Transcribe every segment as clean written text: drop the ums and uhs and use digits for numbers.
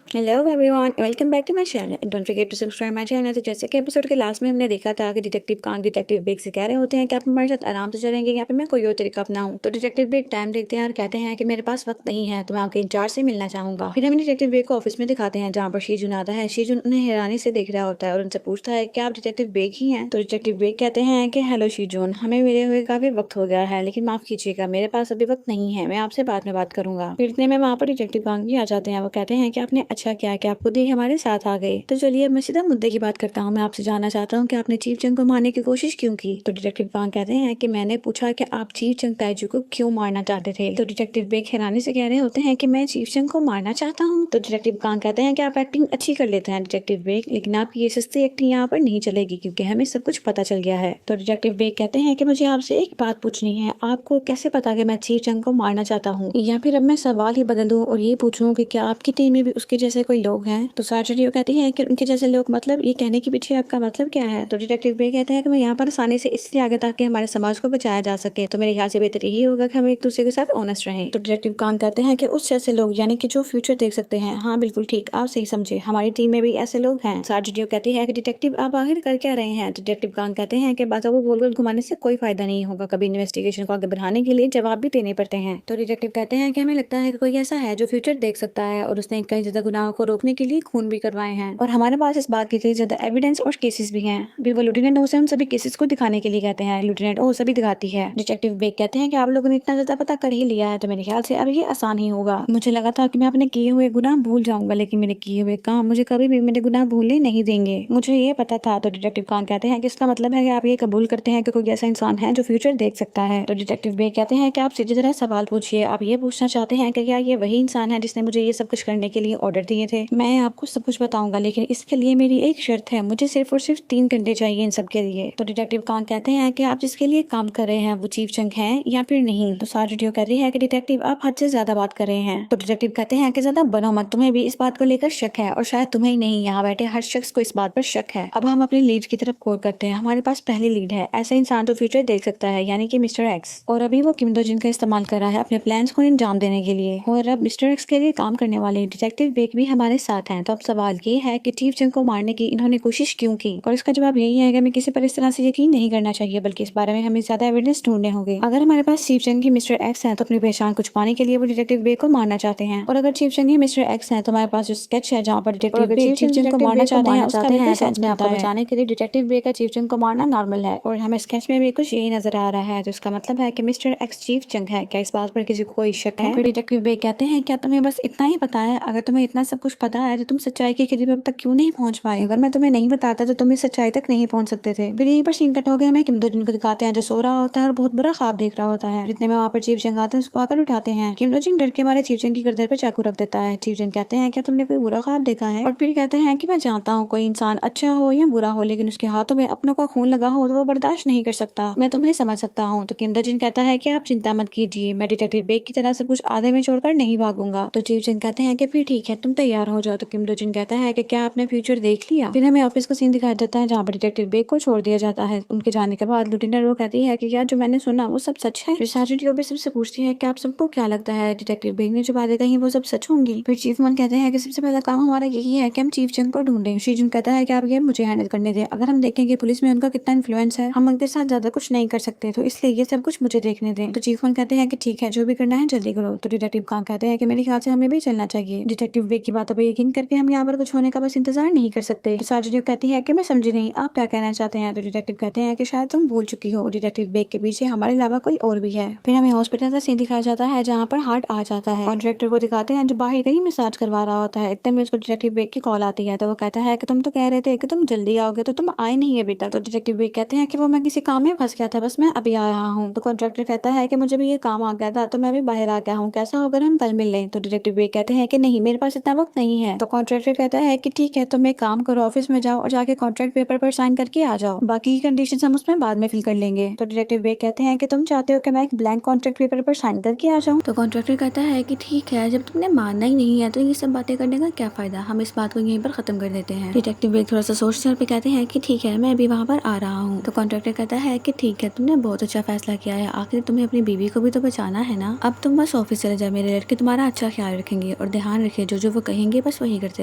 Hello everyone, welcome back to my channel. Don't forget to subscribe my channel. तो जैसे कि episode के last में हमने देखा था कि डिटेक्टिव कांग डिटेक्टिव बेग से कह रहे होते हैं कि आप हमारे साथ आराम से चलेंगे, यहाँ पे मैं कोई और तरीका अपनाऊं। तो डिटेक्टिव बेग टाइम देखते हैं और कहते हैं कि मेरे पास वक्त नहीं है, तो मैं आपके इंचार्ज से मिलना चाहूंगा। फिर हमें डिटेक्टिव बेग को ऑफिस में दिखाते हैं जहाँ पर शीजुन आता है। शीजुन उन्हें हैरानी से देख रहा होता है और उनसे पूछता है कि आप डिटेक्टिव बेग ही हैं। तो डिटेक्टिव बेग कहते हैं कि हेलो शीजुन, हमें मिले हुए काफी वक्त हो गया है, लेकिन माफ कीजिएगा मेरे पास अभी वक्त नहीं है, मैं आपसे बाद में बात करूंगा। फिर इतने में वहाँ पर डिटेक्टिव कांग भी आ जाते हैं। वो कहते हैं कि आपने अच्छा किया कि आप खुद ही हमारे साथ आ गए। तो चलिए अब मैं सीधा मुद्दे की बात करता हूँ। मैं आपसे जानना चाहता हूँ कि आपने चीफ चंग को मारने की कोशिश क्यों की। तो डिटेक्टिव कांग कहते हैं कि मैंने पूछा कि आप चीफ चंग ताइजू को क्यों मारना चाहते थे। तो डिटेक्टिव बेग हैरानी से कह रहे होते हैं कि मैं चीफ चंग को मारना चाहता हूँ। तो डिटेक्टिव कांग कहते हैं कि आप एक्टिंग अच्छी कर लेते हैं डिटेक्टिव बेग, लेकिन आपकी ये सस्ती एक्टिंग यहाँ पर नहीं चलेगी क्योंकि हमें सब कुछ पता चल गया है। तो डिटेक्टिव बेग कहते हैं कि मुझे आपसे एक बात पूछनी है, आपको कैसे पता कि मैं चीफ चंग को मारना चाहता हूँ, या फिर अब मैं सवाल ही बदल दूं और ये पूछूं कि क्या आपकी टीम में भी उसके जैसे कोई लोग हैं। तो सार्जेंट कहती है कि उनके जैसे लोग मतलब ये कहने के पीछे आपका मतलब क्या है। तो डिटेक्टिव बे कहते हैं कि मैं यहाँ पर आसानी से इसलिए आ गया ताकि हमारे समाज को बचाया जा सके। तो मेरे ख्याल से बेहतर यही होगा कि हम एक दूसरे के साथ ऑनेस्ट रहें। तो डिटेक्टिव कांग कहते हैं कि उस जैसे लोग यानी कि जो फ्यूचर देख सकते हैं। हाँ बिल्कुल ठीक, आप सही समझे, हमारी टीम में भी ऐसे लोग हैं। सार्जेंट कहती है कि डिटेक्टिव आप आखिर कर क्या रहे हैं। डिटेक्टिव कांग कहते हैं कि बातों को गोल गोल घुमाने से कोई फायदा नहीं होगा, कभी इन्वेस्टिगेशन को आगे बढ़ाने के लिए जवाब भी देने पड़ते हैं। तो डिटेक्टिव कहते हैं कि हमें लगता है कि कोई ऐसा है जो फ्यूचर देख सकता है और उसने कई ज्यादा गुनाहों को रोकने के लिए खून भी करवाए हैं, और हमारे पास इस बात की कई ज्यादा एविडेंस और केसेस भी हैं। फिर वो लेफ्टिनेंट ओ से हम सभी केसेस को दिखाने के लिए कहते हैं। लेफ्टिनेंट ओ सभी दिखाती है। डिटेक्टिव बेग कहते हैं कि आप लोगों ने इतना ज्यादा पता कर ही लिया है तो मेरे ख्याल से अब ये आसान ही होगा। मुझे लगा था कि मैं अपने किए हुए गुनाह भूल जाऊंगा, लेकिन मेरे किए हुए काम मुझे कभी भी मेरे गुनाह भूलने नहीं देंगे, मुझे ये पता था। तो डिटेक्टिव कांग कहते हैं कि इसका मतलब है कि आप ये कबूल करते हैं कि कोई ऐसा इंसान है जो फ्यूचर देख सकता है। तो डिटेक्टिव बेग कहते हैं कि आप सीधी तरह सवाल पूछिए, आप ये पूछना चाहते हैं कि क्या ये वही इंसान है जिसने मुझे ये सब कुछ करने के लिए ऑर्डर दिए थे। मैं आपको सब कुछ बताऊंगा, लेकिन इसके लिए मेरी एक शर्त है, मुझे सिर्फ और सिर्फ 3 घंटे चाहिए इन सब के लिए। तो डिटेक्टिव कांग कहते हैं कि आप जिसके लिए काम कर रहे हैं वो चीफ चंग है या फिर नहीं। तो सार्जेंट कह रही है कि डिटेक्टिव आप हद से ज्यादा बात कर रहे हैं। तो डिटेक्टिव कहते हैं कि ज्यादा बनो मत, तुम्हें भी इस बात को लेकर शक है और शायद तुम्हें ही नहीं, यहाँ बैठे हर शख्स को इस बात पर शक है। अब हम अपनी लीड की तरफ गौर करते हैं। हमारे पास पहली लीड है, ऐसा इंसान जो फ्यूचर देख सकता है, यानी कि मिस्टर एक्स, और अभी वो किम दो जिन का इस्तेमाल कर रहा है अपने प्लान्स को अंजाम देने के लिए। और अब मिस्टर एक्स के लिए काम करने वाले डिटेक्टिव बेग भी हमारे साथ हैं। तो अब सवाल ये है कि चीफ चंग को मारने की इन्होंने कोशिश क्यों की, और इसका जवाब यही है कि हमें किसी पर इस तरह से यकीन नहीं करना चाहिए, बल्कि इस बारे में हमें ज्यादा एविडेंस ढूंढने होंगे। अगर हमारे पास चीफ चंग की मिस्टर एक्स है तो अपनी पहचान को छुपाने के लिए वो डिटेक्टिव बेग को मारना चाहते हैं, और अगर चीफ चंग ही मिस्टर एक्स है तो हमारे पास जो स्केच है जहाँ पर डिटेक्टिव बेग चीफ चंग को मारना चाहते हैं उसका भी सेंस में आपको बचाने के लिए डिटेक्टिव बेग का चीफ चंग को मारना नॉर्मल है, और हमें स्केच में भी कुछ यही नजर आ रहा है। तो इसका मतलब है कि मिस्टर एक्स चीफ चंग है। क्या इस बात पर किसी को कोई शक है? फिर डिटेक्टिव बेग कहते हैं क्या तुम्हें बस इतना ही पता है? अगर तुम्हें इतना सब कुछ पता है तो तुम सच्चाई के करीब अब तक क्यों नहीं पहुंच पाए? अगर मैं तुम्हें नहीं बताता तो तुम इस सच्चाई तक नहीं पहुंच सकते थे। फिर यहीं पर सीन कट हो गया। हमें किम दो जिन को दिखाते हैं जो सो रहा होता है और बहुत बुरा ख्वाब देख रहा होता है। जितने में वहाँ पर चीफ चंग आते हैं उसको आकर उठाते हैं। किम दो जिन डर के हमारे चीफ चंग की गर्दन पर चाकू रख देता है। चीफ चंग कहते हैं क्या तुमने कोई बुरा ख्वाब देखा है? और फिर कहते हैं कि मैं जानता हूँ कोई इंसान अच्छा हो या बुरा हो, लेकिन उसके हाथों में अपनों का खून लगा हो तो वो बर्दाश्त नहीं कर सकता। मैं तुम्हें समझ सकता हूँ। तो किम दो जिन कहता है कि आप चिंता मत कीजिए, मैं डिटेक्टिव बेग की तरह सब कुछ आधे में छोड़कर नहीं भागूंगा। तो चीफ चंग कहते हैं कि फिर ठीक है, तुम तैयार हो जाओ। तो किम दो जिन कहता है कि क्या आपने फ्यूचर देख लिया? फिर हमें ऑफिस का सीन दिखाया जाता है जहाँ पर डिटेक्टिव बेग को छोड़ दिया जाता है। उनके जाने के बाद लेफ्टिनेंट वो कहती है कि क्या जो मैंने सुना वो सब सच है? फिर सार्जेंट भी सबसे पूछती है कि आप सबको क्या लगता है डिटेक्टिव बेग ने जो बातें कही वो सब सच होंगी? फिर चीफ मन कहते हैं कि सबसे पहला काम हमारा यही है कि हम चीफ चंग को ढूंढें। शीजुन कहता है कि आप ये मुझे हैंडल करने दें, अगर हम देखेंगे पुलिस में उनका कितना इन्फ्लुएंस है हम उनके साथ ज्यादा कुछ नहीं कर सकते, तो इसलिए ये सब कुछ मुझे देखने दें। तो चीफ मन कहते हैं कि ठीक है, जो भी करना है जल्दी करो। तो डिटेक्टिव कांग कहते हैं कि मेरे ख्याल से हमें भी चलना चाहिए। डिटेक्टिव बेग की बातों पर यकीन करके हम यहाँ पर कुछ होने का बस इंतजार नहीं कर सकते। तो सार्जेंट कहती है कि मैं समझी नहीं, आप क्या कहना चाहते हैं? तो डिटेक्टिव कहते हैं कि शायद तुम भूल चुकी हो, डिटेक्टिव बेग के पीछे हमारे अलावा कोई और भी है। फिर हमें हॉस्पिटल का सीन दिखाया जाता है जहाँ पर हार्ट आ जाता है, और डायरेक्टर को दिखाते हैं जो बाहर कहीं मसाज करवा रहा होता है। इतने में उसको डिटेक्टिव बेग की कॉल आती है। तो वो कहता है कि तुम तो कह रहे थे कि तुम जल्दी आओगे, तो तुम आए नहीं अभी तक। तो डिटेक्टिव बेग कहते हैं कि वो मैं किसी काम में फंस गया था, बस मैं अभी आ रहा हूँ। तो कॉन्ट्रैक्टर कहता है कि मुझे भी ये काम आ गया था तो मैं भी बाहर आ गया हूँ, कैसा होगा हम कल मिल लें? तो डिटेक्टिव बेग कहते हैं कि नहीं, मेरे पास इतना वक्त नहीं है। तो कॉन्ट्रैक्टर कहता है कि ठीक है, तुम एक काम करो, ऑफिस में जाओ और जाके कॉन्ट्रैक्ट पेपर पर साइन करके आ जाओ, बाकी की कंडीशन हम उसमें बाद में फिल कर लेंगे। तो डिटेक्टिव बेग कहते हैं कि तुम चाहते हो कि मैं एक ब्लैंक कॉन्ट्रैक्ट पेपर पर साइन करके आ जाऊँ? तो कॉन्ट्रैक्टर कहता है कि ठीक है, जब तुमने मानना ही नहीं है तो ये सब बातें करने का क्या फायदा, हम इस बात को यहीं पर खत्म कर देते हैं। डिटेक्टिव बेग थोड़ा सा सोचते पे कहते हैं कि ठीक है, मैं अभी वहाँ पर आ रहा हूँ। तो कॉन्ट्रैक्टर कहता है कि ठीक है, तुमने बहुत अच्छा फैसला किया है, आखिर तुम्हें अपनी बीवी को भी तो बचाना है ना। अब तुम बस ऑफिस चले जाओ, मेरे लड़के तुम्हारा अच्छा ख्याल रखेंगे, और ध्यान रखिए जो जो वो कहेंगे बस वही करते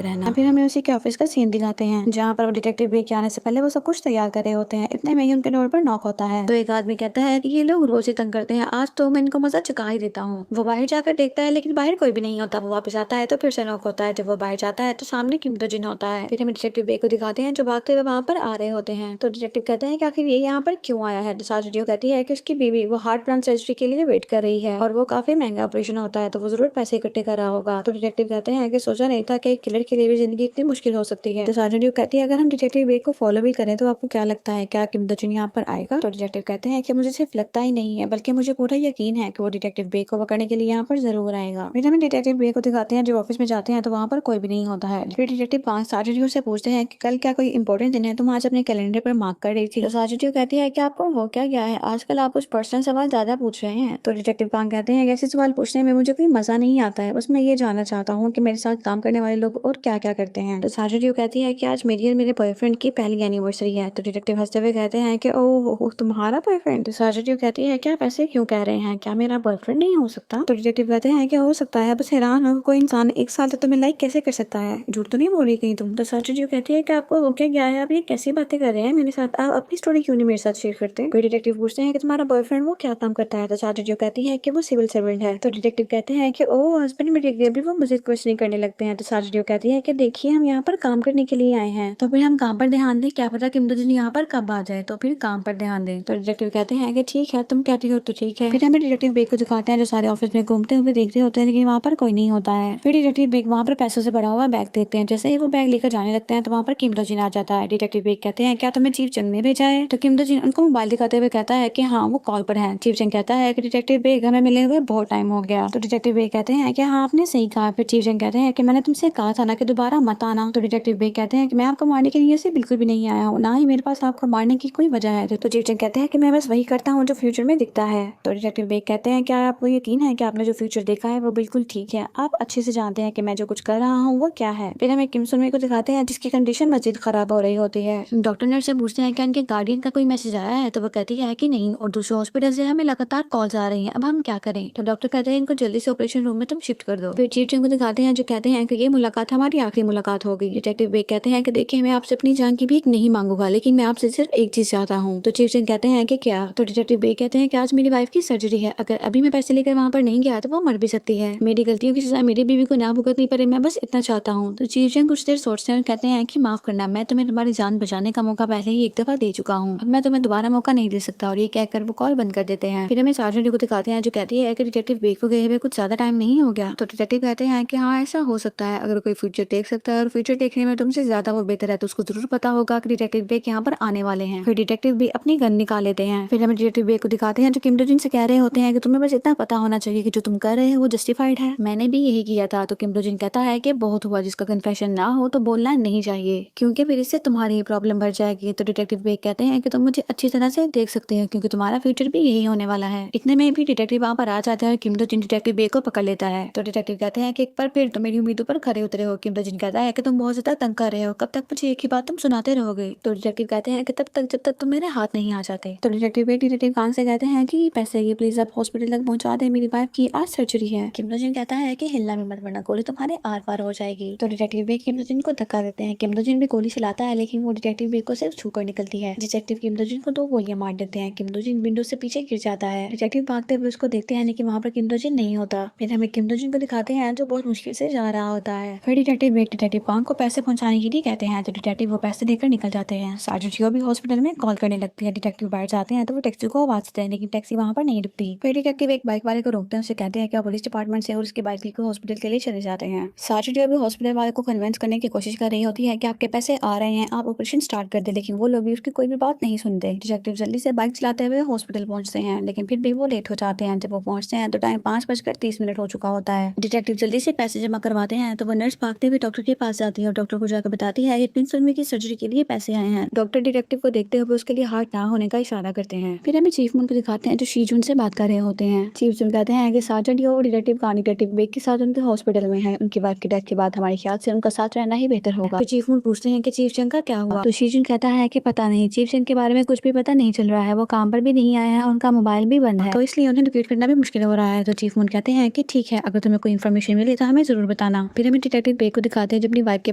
रहना। फिर हमें उसी के ऑफिस का सीन दिखाते हैं जहाँ पर वो डिटेक्टिव बेग के आने से पहले वो सब कुछ तैयार कर रहे होते हैं। इतने में ही उनके डोर पर नॉक होता है। तो एक आदमी कहता है कि ये लोग रोज ही तंग करते हैं, आज तो मैं इनको मजा चुका ही देता हूँ। वो बाहर जाकर देखता है लेकिन बाहर कोई भी नहीं होता। वो वापस आता है तो फिर से नॉक होता है। जब वो बाहर जाता है तो सामने किमदोजिन होता है। फिर हमें डिटेक्टिव बेग को दिखाते हैं जो भागते हुए वहाँ पर आ रहे होते हैं। तो डिटेक्टिव कहते हैं कि आखिर ये यहाँ पर क्यों आया है। तो साजियो कहती है कि उसकी बीवी वो हार्ट ट्रांस सर्जरी के लिए वेट कर रही है और वो काफी महंगा ऑपरेशन होता है तो वो जरूर पैसे इकट्ठे कर रहा होगा। तो डिटेक्टिव कहते हैं कि सोचा नहीं था कि एक किलर के लिए भी जिंदगी इतनी मुश्किल हो सकती है। तो साजियो कहती है अगर हम डिटेक्टिव बेग को फॉलो भी करें तो आपको क्या लगता है क्या किमदोजिन यहाँ पर आएगा। तो डिटेक्टिव कहते हैं कि मुझे सिर्फ लगता ही नहीं है बल्कि मुझे पूरा यकीन है कि वो डिटेक्टिव बेग को पकड़ने के लिए यहाँ पर जरूर आएगा। फिर हमें डिटेक्टिव बेग को दिखाते हैं जो ऑफिस में जाते हैं तो वहाँ पर कोई भी नहीं होता है। फिर डिटेक्टिव पांच साजियो से पूछते हैं कि कल क्या कोई इंपॉर्टेंट दिन है, तुम आज अपने कैलेंडर पर मार्क कर रही थी। तो साजियो कहती है कि आपको हो क्या गया है, आजकल आप कुछ पर्सनल सवाल ज्यादा पूछ रहे हैं। तो डिटेक्टिव कांग कहते हैं ऐसे सवाल पूछने में मुझे कोई मजा नहीं आता है, बस मैं ये जानना चाहता हूँ कि मेरे साथ काम करने वाले लोग और क्या क्या करते हैं। तो साजियो कहती है कि आज मेरी और मेरे बॉयफ्रेंड की पहली एनिवर्सरी है। तो डिटेक्टिव हंसते हुए कहते हैं कि ओह तुम्हारा बॉयफ्रेंड। तो साजियो कहती है कि आप ऐसे क्यों कह रहे हैं, क्या मेरा बॉयफ्रेंड नहीं हो सकता। तो डिटेक्टिव कहते हैं कि हो सकता है, बस हैरान हो कोई इंसान एक साल तक तुम्हें लाइक कैसे कर सकता है, झूठ तो नहीं बोल रही कहीं तुम। तो साजियो कहती है कि आपको हो क्या गया है, आप ये कैसी बातें कर रहे हैं मेरे साथ, आप अपनी स्टोरी क्यों नहीं मेरे साथ शेयर करते। कोई डिटेक्टिव पूछते हैं कि तुम्हारा बॉयफ्रेंड वो क्या काम करता है। तो साजियो कहती है कि वो सिविल सर्वेंट है। तो डिटेक्टिव कहते हैं कि ओ हस्बैंड मटेरियल भी वो मुझे क्वेश्चन करने लगते हैं। तो साजियो कहती है कि देखिए हम यहाँ पर काम करने के लिए आए हैं तो फिर हम काम पर ध्यान दें, क्या पता किमदोजिन यहाँ पर कब आ जाए, तो फिर काम पर ध्यान दें। तो डिटेक्टिव कहते हैं कि ठीक है तुम कहती हो तो ठीक है। फिर हमें डिटेक्टिव बेग को दिखाते हैं जो सारे ऑफिस में घूमते हुए देखते होते हैं लेकिन वहाँ पर कोई नहीं होता है। फिर डिटेक्टिव बेग वहाँ पर पैसों से भरा हुआ बैग देखते हैं। जैसे ही वो बैग लेकर जाने लगते हैं तो वहाँ पर किमदोजिन आ जाता है। डिटेक्टिव बेग कहते हैं क्या तुम्हें चीफ जंग ने भेजा है। तो किमदोजिन उनको मोबाइल दिखाते हुए कहता है कि हाँ वो कॉल पर है। चीफ जंग कहता है कि डिटेक्टिव बेग हमें मिले हुए बहुत टाइम हो गया। तो डिटेक्टिव बेग कहते हैं कि हाँ आपने सही कहा। फिर चीफ जंग कहते हैं कि मैंने तुमसे कहा था ना कि दोबारा मत आना। तो डिटेक्टिव बेग कहते हैं कि मैं आपको मारने के लिए से बिल्कुल भी नहीं आया हूँ, ना ही मेरे पास आपको मारने की कोई वजह है। तो चीफ जंग कहते हैं कि मैं बस वही करता हूँ जो फ्यूचर में दिखता है। तो डिटेक्टिव बेग कहते हैं क्या आपको यकीन है कि आपने जो फ्यूचर देखा है वो बिल्कुल ठीक है, आप अच्छे से जानते हैं कि मैं जो कुछ कर रहा हूँ वो क्या है। फिर हमें किम सुनमे को दिखाते हैं जिसकी कंडीशन मजीद खराब हो रही होती है। डॉक्टर नर्स से पूछते हैं कि उनके गार्डियन का कोई मैसेज आया है। तो वो कहती है कि नहीं और दूसरे हॉस्पिटल से हमें लगातार कॉल्स आ रही हैं, अब हम क्या करें। तो डॉक्टर कहते हैं इनको जल्दी से ऑपरेशन रूम में तुम शिफ्ट कर दो। फिर चीफ जंग को दिखाते हैं जो कहते हैं कि ये मुलाकात हमारी आखिरी मुलाकात होगी। डिटेक्टिव बेग कहते हैं कि देखिए मैं आपसे अपनी जान की भीख नहीं मांगूंगा लेकिन मैं आपसे सिर्फ एक चीज चाहता हूँ। तो चीफ जंग कहते हैं कि क्या। तो डिटेक्टिव बेग कहते हैं कि आज मेरी वाइफ की सर्जरी है, अगर अभी मैं पैसे लेकर वहाँ पर नहीं गया तो वो मर भी सकती है, मेरी गलतियों की सजा मेरी बीवी को ना भुगतनी पड़े, मैं बस इतना चाहता हूँ। तो चीफ जंग कुछ देर सोचते हैं और कहते हैं कि माफ करना, मैं तुम्हें तुम्हारी जान बचाने का मौका पहले ही एक दफा दे चुका हूँ, अब मैं तुम्हें दोबारा मौका नहीं दे सकता। और ये कहकर वो कॉल बंद कर देते हैं। फिर हमें सार्जेंट को दिखाते हैं जो कहती है कि डिटेक्टिव बेग को गए हुए कुछ ज्यादा टाइम नहीं हो गया। तो डिटेक्टिव कहते हैं कि हाँ ऐसा हो सकता है, अगर कोई फ्यूचर देख सकता है और फ्यूचर देखने में तुमसे ज्यादा वो बेहतर है तो उसको जरूर पता होगा कि डिटेक्टिव बेग यहाँ पर आने वाले हैं। फिर डिटेक्टिव भी अपनी गन निकाल लेते हैं। फिर हमें डिटेक्टिव बेग को दिखाते हैं जो किमडोजिन से कह रहे होते हैं कि तुम्हें बस इतना पता होना चाहिए कि जो तुम कर रहे हो वो जस्टिफाइड है, मैंने भी यही किया था। तो किमडोजिन कहता है कि बहुत हुआ, जिसका कन्फेशन ना हो तो बोलना नहीं चाहिए क्योंकि फिर इससे तुम्हारी प्रॉब्लम बढ़ जाएगी। तो डिटेक्टिव बेग कहते हैं कि तुम मुझे अच्छी तरह से देख सकते हो क्योंकि तुम्हारा फ्यूचर भी यही होने वाला है। इतने में भी डिटेक्टिव वहाँ पर आ जाता है और किमडोजिन डिटेक्टिव बेग को पकड़ लेता है। तो डिटेक्टिव कहते हैं कि एक बार फिर तुम मेरी उम्मीदों पर खरे उतरे हो। किमडोजिन कहता है कि तुम बहुत ज्यादा तंग कर रहे हो, कब तक मुझे एक ही बात तुम सुनाते रहोगे। तो डिटेक्टिव कहते हैं कि तब तक जब तक तुम मेरे हाथ नहीं आ जाते। तो डिटेक्टिव बेग डिटेक्टिव कांग से कहते हैं कि पैसे ये प्लीज आप हॉस्पिटल तक पहुंचा दे, मेरी वाइफ की आज सर्जरी है। किमडोजिन कहता है कि हिलना भी मत वरना गोली तुम्हारे आर पार हो जाएगी। तो डिटेक्टिव बेग किमडोजिन को धक्का देते हैं। किमडोजिन भी गोली चलाता है लेकिन वो डिटेक्टिव बेग को सिर्फ छूकर निकलती है। डिटेक्टिव किमडोजिन को 2 गोलियां मार देते हैं। किमडोजिन विंडो से पीछे गिर जाता है। डिटेक्टिव भागते हुए उसको देखते हैं लेकिन वहाँ पर किमडोजिन नहीं होता। फिर हमें किमडोजिन को दिखाते हैं जो बहुत मुश्किल से जा रहा होता है। फिर डिटेक्टिव बेग डिटेक्टिव कांग को पैसे पहुंचाने के लिए कहते हैं तो डिटेक्टिव वो पैसे देकर निकल जाते हैं। सार्जेंट जियो भी हॉस्पिटल में कॉल करने लगती है। डिटेक्टिव बाहर जाते हैं तो वो टैक्सी को आवाज देते हैं लेकिन टैक्सी वहाँ पर नहीं रुकती। फिर डिटेक्टिव एक बाइक वाले को रोकते हैं, उससे कहते हैं कि आप पुलिस डिपार्टमेंट से और उसकी बाइक लेकर हॉस्पिटल के लिए चले जाते हैं। सार्जेंट जियो भी हॉस्पिटल वाले को कन्विंस करने की कोशिश कर रही होती है कि आपके पैसे आ रहे हैं, आप ऑपरेशन स्टार्ट कर दे, लेकिन वो लोग भी उसकी कोई भी बात नहीं सुनते। डिटेक्टिव जल्दी से बाइक चलाते हुए हॉस्पिटल पहुंचते हैं लेकिन फिर भी वो लेट हो जाते हैं। जब वो पहुंचते हैं तो टाइम 5:30 हो चुका होता है। डिटेक्टिव जल्दी से पैसे जमा करवाते हैं तो वो नर्स भागते हुए डॉक्टर के पास जाती है और डॉक्टर को जाकर बताती है कि प्रिंस उर्मी की सर्जरी के लिए पैसे आए हैं। डॉक्टर डिटेक्टिव को देखते हुए उसके लिए हार्ट ना होने का इशारा करते हैं। फिर हमें चीफ मून को दिखाते हैं जो शीजुन से बात कर रहे होते हैं। चीफ जून कहते हैं कि सार्जेंट और डिटेक्टिव कांग डिटेक्टिव बेग के साथ उनके हॉस्पिटल में है, उनकी वाइफ की डेथ के बाद हमारे ख्याल से उनका साथ रहना ही बेहतर होगा। तो चीफ मून पूछते हैं कि चीफ जंग का क्या हुआ। तो शीजुन कहता है कि पता नहीं, चीफ जंग के बारे में कुछ भी पता नहीं चल रहा है, वो काम पर भी नहीं आया है, उनका मोबाइल भी बंद है, तो इसलिए उन्हें लोकेट करना भी मुश्किल हो रहा है। तो चीफ मून कहते हैं कि ठीक है, अगर तुम्हें कोई इन्फॉर्मेशन मिले तो हमें जरूर बताना। बताना। फिर हमें डिटेक्टिव बेग को दिखाते हैं जो अपनी वाइफ के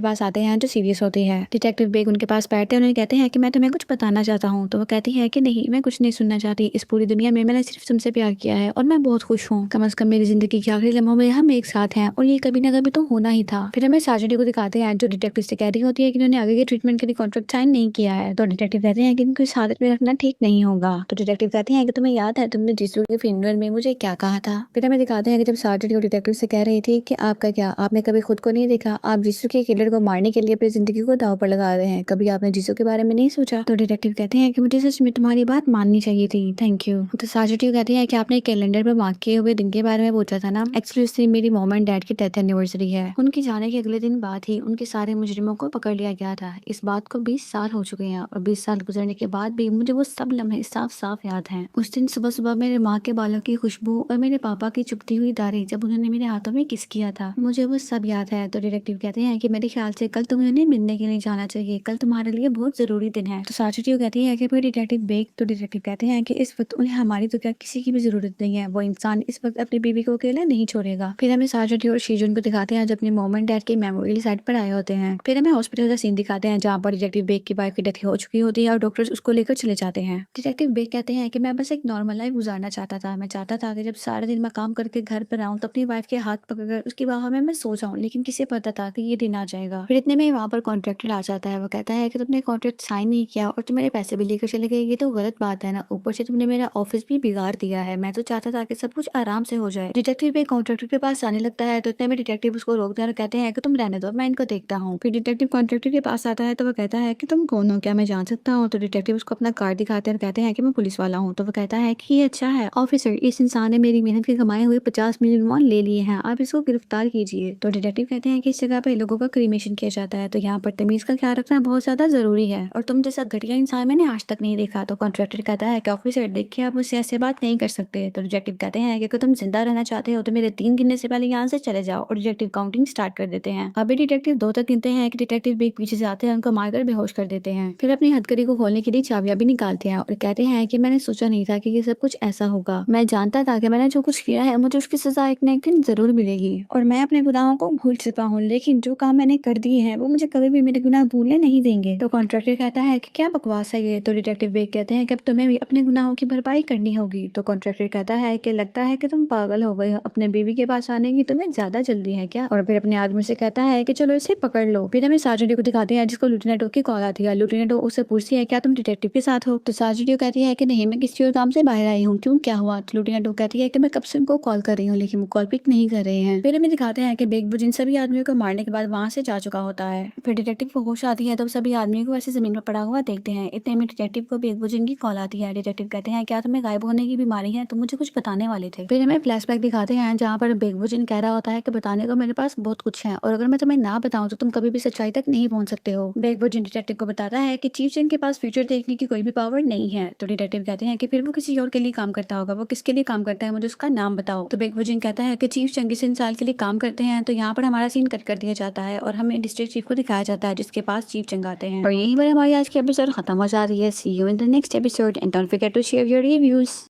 पास आते हैं जो सीरियस होती है। डिटेक्टिव बेग उनके पास बैठते हैं, उन्हें कहते हैं कि मैं तुम्हें कुछ बताना चाहता हूँ। तो वो कहती है कि नहीं, मैं कुछ नहीं सुनना चाहती। इस पूरी दुनिया में मैंने सिर्फ तुमसे प्यार किया है और मैं बहुत खुश हूँ। कम से कम मेरी जिंदगी के आखिरी लम्हों में हम एक साथ हैं और ये कभी ना कभी तो होना ही था। फिर हमें साजडी को दिखाते हैं जो डिटेक्टिव से कह रही होती है कि उन्होंने आगे के ट्रीटमेंट के लिए कॉन्ट्रैक्ट साइन नहीं किया है। तो डिटेक्टिव कहते हैं कि इनको इस हालत में रखना ठीक नहीं होगा। तो डिटेक्टिव कहते हैं कि तुम्हें याद है तुमने जीसू के फ्यूनरल में मुझे क्या कहा था। फिर हमें दिखाते हैं कि जब साजडी को डिटेक्टिव से कह रही थी कि आपका क्या, आपने कभी खुद को नहीं देखा, आप जीसू के किलर को मारने के लिए अपनी जिंदगी को दांव पर लगा रहे हैं, कभी आपने जीसू के बारे में नहीं सोचा। तो डिटेक्टिव कहते हैं कि मुझे सच में तुम्हारी बात माननी चाहिए थी, थैंक यू। तो साजडी कहते हैं कि आपने कैलेंडर पर मार्क किए हुए दिन के बारे में पूछा था ना, एक्चुअली उस दिन मेरी मॉम एंड डैड की डेथ एनिवर्सरी है। उनके जाने के अगले दिन बाद ही उनके सारे मुजरिमों को पकड़ लिया गया था। इस बात को 20 साल हो चुके हैं और 20 साल गुजरने के बाद भी मुझे वो सब लम्हे साफ साफ याद हैं। उस दिन सुबह सुबह मेरे माँ के बालों की खुशबू और मेरे पापा की चुभती हुई दाढ़ी जब उन्होंने मेरे हाथों में किस किया था, मुझे वो सब याद है। तो डिटेक्टिव कहते हैं कि मेरे ख्याल से कल तुम्हें उन्हें मिलने के लिए जाना चाहिए, कल तुम्हारे लिए बहुत जरूरी दिन है। तो साजडी कहती है कि फिर डिटेक्टिव बेग। तो डिटेक्टिव कहते हैं कि इस वक्त उन्हें हमारी तो क्या किसी की भी जरूरत नहीं है, वो इंसान इस वक्त अपनी बीवी को अकेला नहीं छोड़ेगा। फिर हमें साजडी और शीजुन को दिखाते हैं जब अपने मॉम एंड डैड के मेमोरियल साइट पर आए होते हैं। फिर हमें हॉस्पिटल का सीन दिखाते हैं जहाँ पर डिटेक्टिव बेग की वाइफ की डेथ हो चुकी होती है और डॉक्टर्स उसको लेकर चले जाते हैं। डिटेक्टिव बेग कहते हैं कि मैं बस एक नॉर्मल लाइफ गुजारना चाहता था, मैं चाहता था कि जब सारा दिन मैं काम करके घर पर आऊँ तो अपनी वाइफ के हाथ पकड़कर उसकी बाहों में मैं सो जाऊँ, लेकिन किसे पता था कि ये दिन आ जाएगा। फिर इतने में वहाँ पर कॉन्ट्रैक्टर आ जाता है। वो कहता है कि तुमने कॉन्ट्रैक्ट साइन नहीं किया और तुम मेरे पैसे भी लेकर चले गए, ये तो गलत बात है ना, ऊपर से तुमने मेरा ऑफिस भी बिगाड़ दिया है, मैं तो चाहता था कि सब कुछ आराम से हो जाए। डिटेक्टिव बेग कॉन्ट्रैक्टर के पास आने लगता है तो इतने में डिटेक्टिव उसको रोकते हैं और कहते हैं कि तुम रहने दो, मैं इनको देखता हूँ। फिर डिटेक्टिव कॉन्ट्रैक्टर के पास आता है तो वो कहता है कि तुम कौन हो, क्या मैं जान सकता हूँ। तो डिटेक्टिव उसको अपना कार्ड दिखाते हैं और कहते हैं कि मैं पुलिस वाला हूँ। तो वो कहता है कि ये अच्छा है ऑफिसर, इस इंसान ने मेरी मेहनत के कमाए हुए 50 मिलियन वॉन ले लिए हैं, आप इसको गिरफ्तार कीजिए। तो डिटेक्टिव कहते हैं कि इस जगह पे लोगों का क्रीमेशन किया जाता है, तो यहाँ पर तमीज का ख्याल रखना बहुत ज्यादा जरूरी है और तुम जैसा घटिया इंसान मैंने आज तक नहीं देखा। तो कॉन्ट्रैक्टर कहता है कि ऑफिसर देखिए, आप मुझसे ऐसे बात नहीं कर सकते। तो डिटेक्टिव कहते हैं कि अगर तुम जिंदा रहना चाहते हो तो मेरे 3 गिनने से पहले यहाँ से चले जाओ, और डिटेक्टिव काउंटिंग स्टार्ट कर देते हैं। अभी डिटेक्टिव 2 तक गिनते हैं कि डिटेक्टिव बेग पीछे जाते हैं, उनको मारकर बेहोश कर देते हैं। फिर अपनी हथकड़ी को खोलने के लिए चाबियां भी निकालते हैं और कहते हैं कि मैंने सोचा नहीं था कि ये सब कुछ ऐसा होगा, मैं जानता था कि मैंने जो कुछ किया है मुझे उसकी सजा एक न एक दिन जरूर मिलेगी और मैं अपने गुनाहों को भूल चुका हूँ, लेकिन जो काम मैंने कर दिए हैं वो मुझे कभी भी मेरे गुनाह भूलने नहीं देंगे। तो कॉन्ट्रैक्टर कहता है कि क्या बकवास है ये। तो डिटेक्टिव बेग कहते हैं कि अब तुम्हें भी अपने गुनाहों की भरपाई करनी होगी। तो कॉन्ट्रैक्टर कहता है कि लगता है कि तुम पागल हो गए हो, अपने बीवी के पास आने की तुम्हें ज्यादा जल्दी है क्या। और फिर अपने आदमी से कहता है कि चलो इसे पकड़ लो। फिर हमें साजडी को दिखाते हैं जिसको लुटेनेटो की कॉल आती है। लुटेनेटो उससे पूछती है क्या तुम डिटेक्टिव के साथ हो। तो साजडी कहती है कि नहीं, मैं किसी और काम से बाहर आई हूँ, क्यों क्या हुआ। तो लुटेनेटो कहती है कि मैं कब से उनको कॉल कर रही हूँ लेकिन वो कॉल पिक नहीं कर रहे हैं। फिर हमें दिखाते हैं कि बेग बुजिन सभी आदमियों को मारने के बाद वहाँ से जा चुका होता है। फिर डिटेक्टिव को होश आती है तो सभी आदमियों को ऐसे जमीन पर पड़ा हुआ देखते हैं। इतने में डिटेक्टिव को बेग बुजिन की कॉल आती है। डिटेक्टिव कहते हैं क्या तुम्हें गायब होने की बीमारी है, तुम मुझे कुछ बताने वाले थे। फिर हमें फ्लैशबैक दिखाते हैं जहाँ पर बेग बुजिन कह रहा होता है कि बताने को मेरे पास बहुत कुछ है और अगर मैं तुम्हें ना बताऊं तो तुम कभी भी सच्चाई तक नहीं पहुंच सकते हो। बेग बुजिन डिटेक्टिव को बताता है कि चीफ जिन के पास फ्यूचर देखने की कोई भी पावर नहीं है। तो डिटेक्टिव कहते हैं कि फिर वो किसी और के लिए काम करता होगा, वो किसके लिए काम करता है, मुझे उसका नाम बताओ। तो बेग बुजिन कहता है कि चीफ चंगेज इंसान के लिए काम करते हैं। तो यहाँ पर हमारा सीन कट कर दिया जाता है और हमें डिस्ट्रिक्ट चीफ को दिखाया जाता है जिसके पास चीफ चंग आते हैं। और यहीं पर हमारी आज की एपिसोड खत्म हो जाती है। See you in the next episode and don't forget to share your reviews.